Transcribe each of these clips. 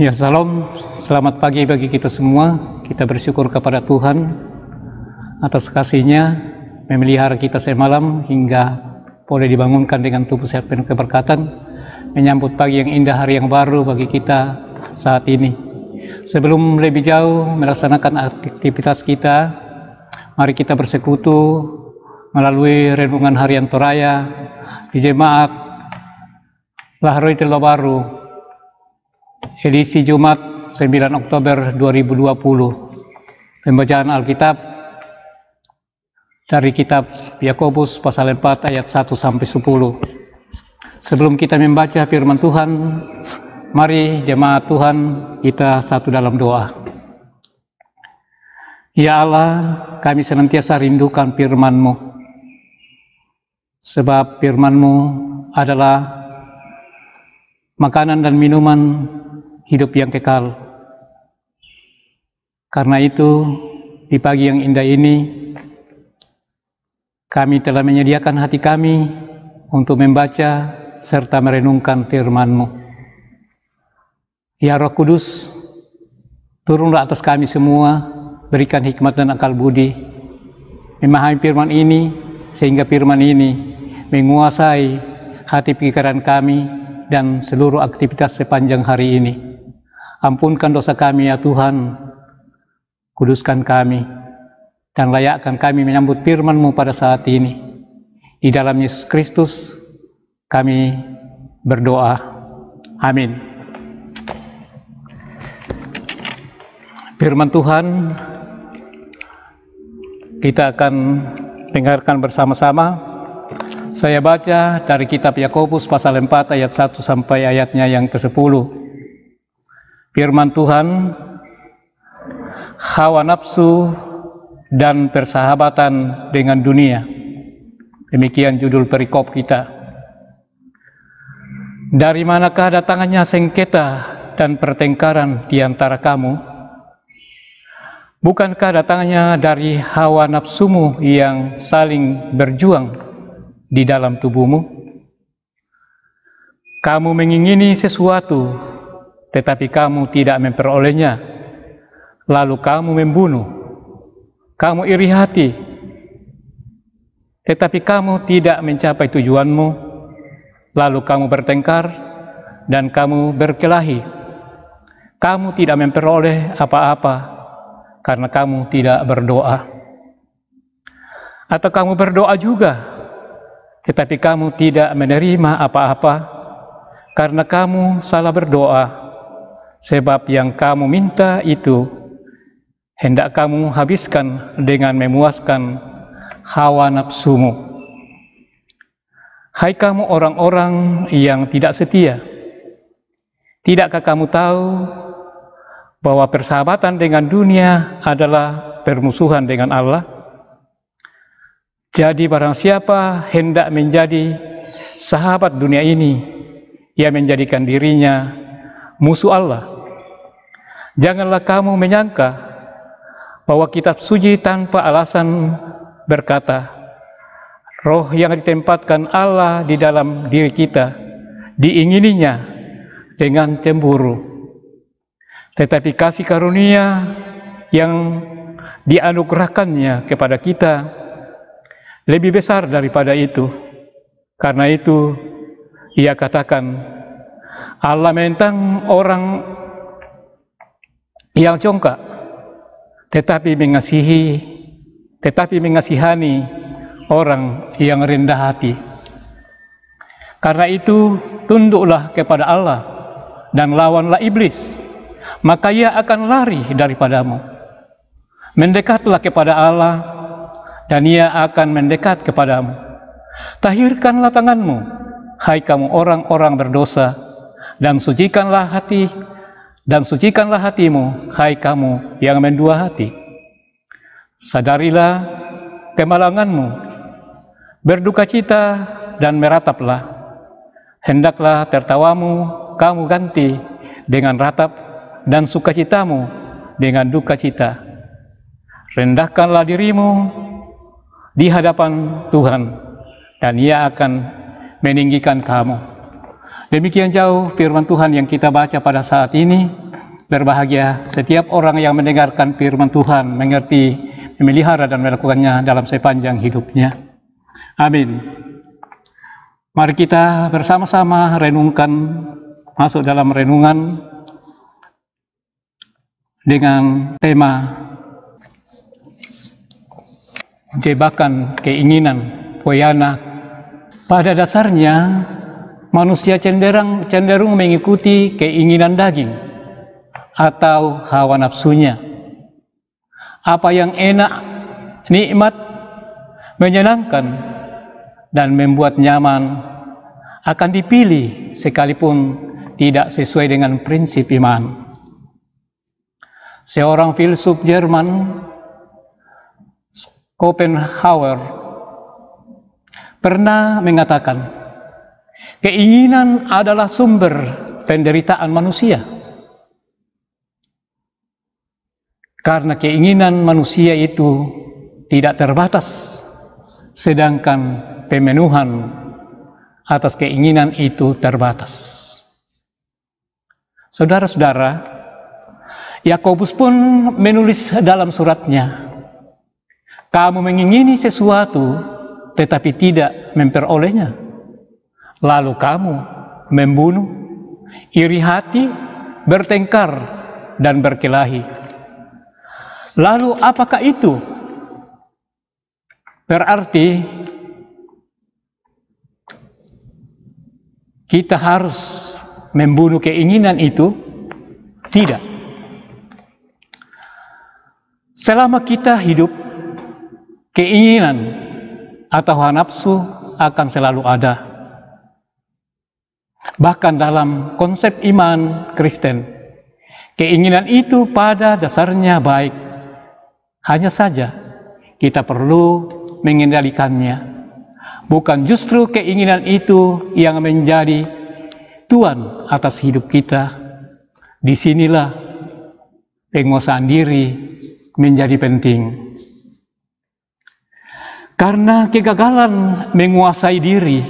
Ya, salam, selamat pagi bagi kita semua. Kita bersyukur kepada Tuhan atas kasih-Nya memelihara kita semalam hingga boleh dibangunkan dengan tubuh sehat penuh keberkatan, menyambut pagi yang indah, hari yang baru bagi kita saat ini. Sebelum lebih jauh melaksanakan aktivitas kita, mari kita bersekutu melalui renungan harian Toraya di Jemaat Lahdroitul Baru, edisi Jumat 9 Oktober 2020. Pembacaan Alkitab dari kitab Yakobus pasal 4 ayat 1 sampai 10. Sebelum kita membaca firman Tuhan, mari jemaat Tuhan kita satu dalam doa. Ya Allah, kami senantiasa rindukan firman-Mu, sebab firman-Mu adalah makanan dan minuman hidup yang kekal. Karena itu, di pagi yang indah ini, kami telah menyediakan hati kami untuk membaca serta merenungkan firman-Mu. Ya Roh Kudus, turunlah atas kami semua, berikan hikmat dan akal budi, memahami firman ini, sehingga firman ini menguasai hati pikiran kami dan seluruh aktivitas sepanjang hari ini. Ampunkan dosa kami ya Tuhan, kuduskan kami, dan layakkan kami menyambut firman-Mu pada saat ini. Di dalam Yesus Kristus kami berdoa. Amin. Firman Tuhan kita akan dengarkan bersama-sama. Saya baca dari kitab Yakobus pasal 4 ayat 1 sampai ayatnya yang ke-10. Firman Tuhan, hawa nafsu dan persahabatan dengan dunia. Demikian judul perikop kita. Dari manakah datangnya sengketa dan pertengkaran di antara kamu? Bukankah datangnya dari hawa nafsumu yang saling berjuang di dalam tubuhmu? Kamu mengingini sesuatu, tetapi kamu tidak memperolehnya, lalu kamu membunuh. Kamu iri hati, tetapi kamu tidak mencapai tujuanmu, lalu kamu bertengkar dan kamu berkelahi. Kamu tidak memperoleh apa-apa karena kamu tidak berdoa. Atau kamu berdoa juga, tetapi kamu tidak menerima apa-apa karena kamu salah berdoa, sebab yang kamu minta itu hendak kamu habiskan dengan memuaskan hawa nafsumu. Hai kamu orang-orang yang tidak setia, tidakkah kamu tahu bahwa persahabatan dengan dunia adalah permusuhan dengan Allah? Jadi barang siapa hendak menjadi sahabat dunia ini, ia menjadikan dirinya musuh Allah. Janganlah kamu menyangka bahwa kitab suci tanpa alasan berkata, roh yang ditempatkan Allah di dalam diri kita diingininya dengan cemburu. Tetapi kasih karunia yang dianugerahkannya kepada kita lebih besar daripada itu. Karena itu ia katakan, Allah menentang orang yang congkak, tetapi mengasihani orang yang rendah hati. Karena itu tunduklah kepada Allah dan lawanlah iblis, maka ia akan lari daripadamu. Mendekatlah kepada Allah dan ia akan mendekat kepadamu. Tahirkanlah tanganmu, hai kamu orang-orang berdosa, dan sucikanlah hatimu, hai kamu yang mendua hati. Sadarilah kemalanganmu, berdukacita dan merataplah. Hendaklah tertawamu kamu ganti dengan ratap, dan sukacitamu dengan dukacita. Rendahkanlah dirimu di hadapan Tuhan, dan Ia akan meninggikan kamu. Demikian jauh firman Tuhan yang kita baca pada saat ini. Berbahagia setiap orang yang mendengarkan firman Tuhan, mengerti, memelihara dan melakukannya dalam sepanjang hidupnya. Amin. Mari kita bersama-sama renungkan, masuk dalam renungan dengan tema jebakan keinginan Poyana. Pada dasarnya manusia cenderung mengikuti keinginan daging atau hawa nafsunya. Apa yang enak, nikmat, menyenangkan, dan membuat nyaman akan dipilih sekalipun tidak sesuai dengan prinsip iman. Seorang filsuf Jerman, Schopenhauer, pernah mengatakan, keinginan adalah sumber penderitaan manusia. Karena keinginan manusia itu tidak terbatas, sedangkan pemenuhan atas keinginan itu terbatas. Saudara-saudara, Yakobus pun menulis dalam suratnya, kamu mengingini sesuatu tetapi tidak memperolehnya, lalu kamu membunuh, iri hati, bertengkar, dan berkelahi. Lalu apakah itu? Berarti kita harus membunuh keinginan itu? Tidak. Selama kita hidup, keinginan atau hawa nafsu akan selalu ada. Bahkan dalam konsep iman Kristen, keinginan itu pada dasarnya baik. Hanya saja kita perlu mengendalikannya. Bukan justru keinginan itu yang menjadi tuan atas hidup kita. Disinilah penguasaan diri menjadi penting. Karena kegagalan menguasai diri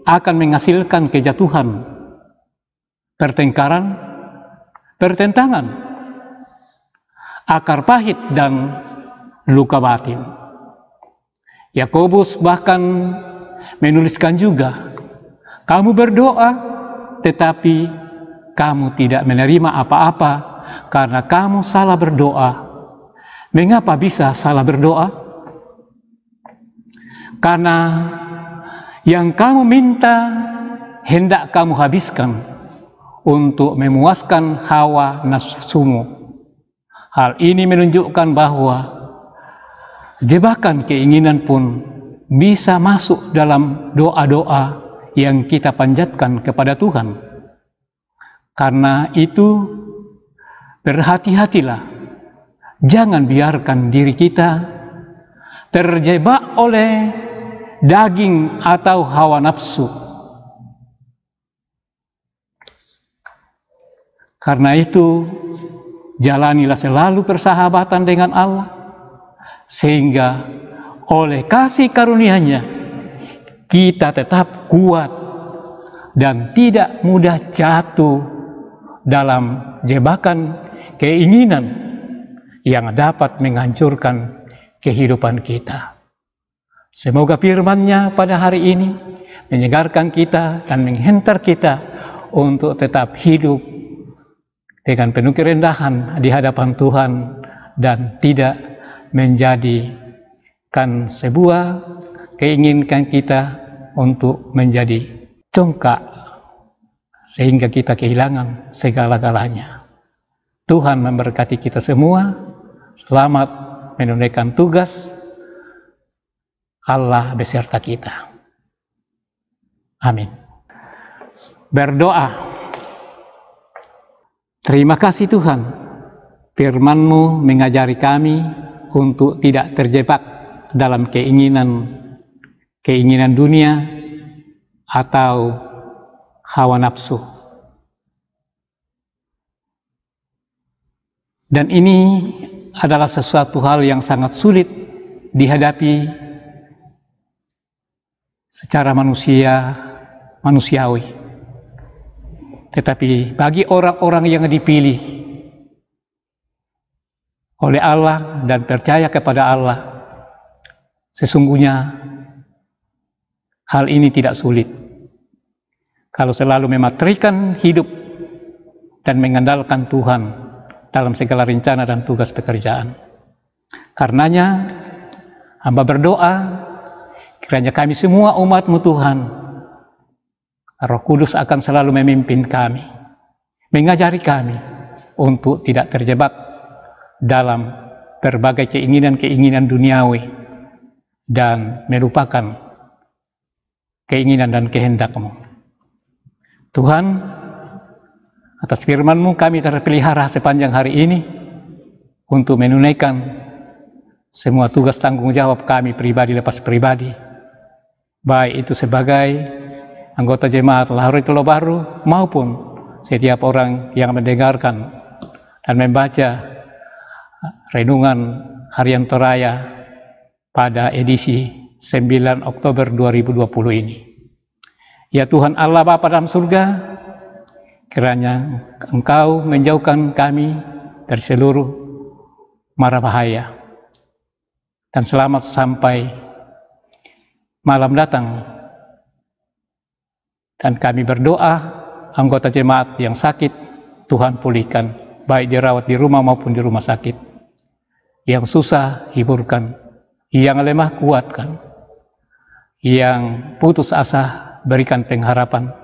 akan menghasilkan kejatuhan, pertengkaran, pertentangan, akar pahit, dan luka batin. Yakobus bahkan menuliskan juga, kamu berdoa tetapi kamu tidak menerima apa-apa karena kamu salah berdoa. Mengapa bisa salah berdoa? Karena yang kamu minta hendak kamu habiskan untuk memuaskan hawa nafsumu. Hal ini menunjukkan bahwa jebakan keinginan pun bisa masuk dalam doa-doa yang kita panjatkan kepada Tuhan. Karena itu, berhati-hatilah, jangan biarkan diri kita terjebak oleh daging atau hawa nafsu. Karena itu, jalanilah selalu persahabatan dengan Allah, sehingga oleh kasih karunia-Nya kita tetap kuat dan tidak mudah jatuh dalam jebakan keinginan yang dapat menghancurkan kehidupan kita. Semoga firman-Nya pada hari ini menyegarkan kita dan menghentar kita untuk tetap hidup dengan penuh kerendahan di hadapan Tuhan dan tidak menjadikan sebuah keinginan kita untuk menjadi congkak sehingga kita kehilangan segala-galanya. Tuhan memberkati kita semua. Selamat menunaikan tugas. Allah beserta kita. Amin. Berdoa. Terima kasih Tuhan, firman-Mu mengajari kami untuk tidak terjebak dalam keinginan dunia atau hawa nafsu. Dan ini adalah sesuatu hal yang sangat sulit dihadapi secara manusiawi. Tetapi bagi orang-orang yang dipilih oleh Allah dan percaya kepada Allah, sesungguhnya hal ini tidak sulit. Kalau selalu mematrikan hidup dan mengandalkan Tuhan dalam segala rencana dan tugas pekerjaan. Karenanya, hamba berdoa, kiranya kami semua umat-Mu Tuhan, Roh Kudus akan selalu memimpin kami, mengajari kami untuk tidak terjebak dalam berbagai keinginan-keinginan duniawi dan melupakan keinginan dan kehendak-Mu. Tuhan, atas firman-Mu kami terpelihara sepanjang hari ini untuk menunaikan semua tugas tanggung jawab kami pribadi lepas pribadi, baik itu sebagai anggota jemaat Laharutul Baru maupun setiap orang yang mendengarkan dan membaca renungan harian Toraya pada edisi 9 Oktober 2020 ini. Ya Tuhan Allah Bapa dalam surga, kiranya Engkau menjauhkan kami dari seluruh mara bahaya, dan selamat sampai malam datang. Dan kami berdoa, anggota jemaat yang sakit, Tuhan pulihkan, baik dirawat di rumah maupun di rumah sakit. Yang susah, hiburkan. Yang lemah, kuatkan. Yang putus asa, berikan pengharapan.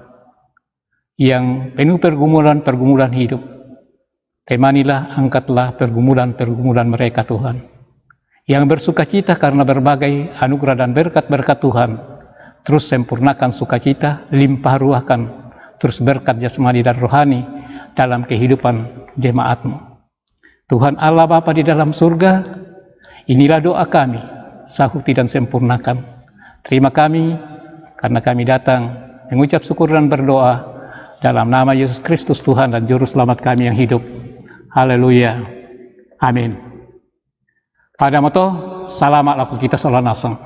Yang penuh pergumulan hidup, temanilah, angkatlah pergumulan mereka Tuhan. Yang bersuka cita karena berbagai anugerah dan berkat-berkat Tuhan, terus sempurnakan sukacita, limpah ruahkan, terus berkat jasmani dan rohani dalam kehidupan jemaat-Mu. Tuhan Allah Bapa di dalam surga, inilah doa kami, sahuti dan sempurnakan. Terima kami, karena kami datang mengucap syukur dan berdoa dalam nama Yesus Kristus Tuhan dan Juru Selamat kami yang hidup. Haleluya. Amin. Pada moto, salamat laku kita salah nasang.